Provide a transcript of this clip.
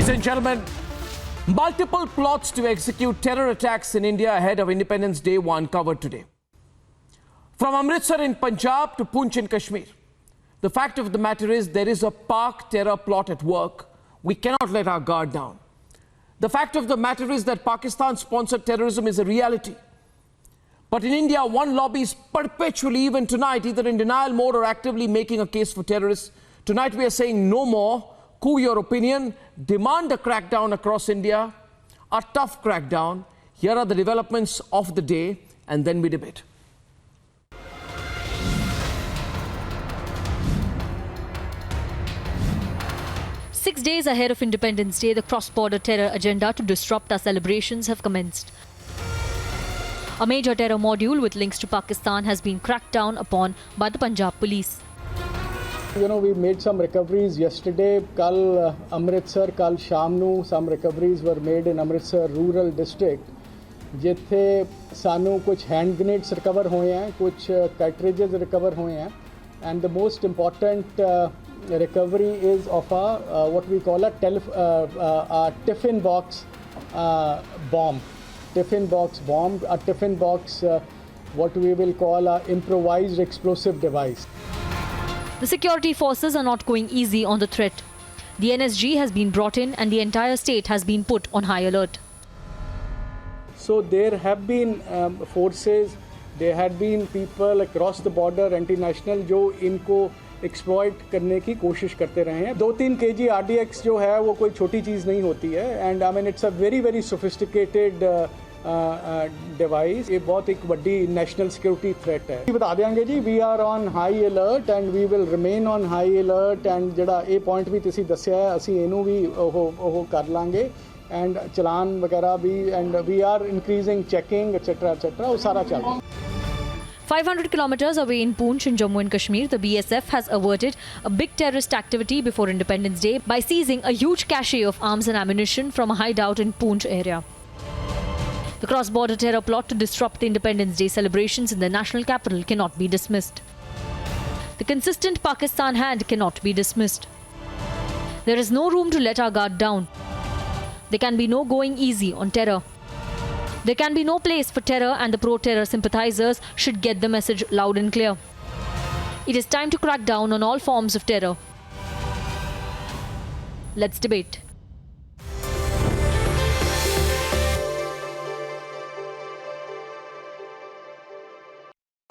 Ladies and gentlemen, multiple plots to execute terror attacks in India ahead of Independence Day were uncovered today. From Amritsar in Punjab to Poonch in Kashmir, the fact of the matter is there is a Pak terror plot at work. We cannot let our guard down. The fact of the matter is that Pakistan-sponsored terrorism is a reality. But in India, one lobby is perpetually, even tonight, either in denial mode or actively making a case for terrorists. Tonight we are saying no more. Cool your opinion. Demand a crackdown across India. A tough crackdown. Here are the developments of the day, and then we debate. Six days ahead of Independence Day, the cross-border terror agenda to disrupt our celebrations have commenced. A major terror module with links to Pakistan has been cracked down upon by the Punjab police. You know, we made some recoveries yesterday. Kal Amritsar, kal Shamnu, some recoveries were made in Amritsar rural district. जिथे सानू कुछ hand grenades recover हुए हैं, कुछ cartridges recover हुए हैं, and the most important recovery is of a what we call a tiffin box bomb. Tiffin box bomb, a tiffin box, what we will call a improvised explosive device. The security forces are not going easy on the threat. The NSG has been brought in and the entire state has been put on high alert. So there have been forces, there had been people across the border, anti-national, जो इनको exploit करने की कोशिश करते रहे हैं. 2-3 kg RDX जो है वो कोई छोटी चीज़ नहीं होती है. And I mean it's a very sophisticated device. ये बहुत एक बड़ी national security threat है. बता देंगे जी, we are on high alert and we will remain on high alert. And ਜਿਹੜਾ ਇਹ point भी ਤੁਸੀਂ ਦੱਸਿਆ ਹੈ, ਅਸੀਂ ਇਹਨੂੰ ਵੀ ਉਹ ਕਰ ਲਾਂਗੇ. And चलान वगैरह भी, and we are increasing checking, etc. वो सारा चल रहा है. 500 kilometers away in Poonch in Jammu and Kashmir, the BSF has averted a big terrorist activity before Independence Day by seizing a huge cache of arms and ammunition from a hideout in Poonch area. The cross-border terror plot to disrupt the Independence Day celebrations in the national capital cannot be dismissed. The consistent Pakistan hand cannot be dismissed. There is no room to let our guard down. There can be no going easy on terror. There can be no place for terror, and the pro-terror sympathizers should get the message loud and clear. It is time to crack down on all forms of terror. Let's debate.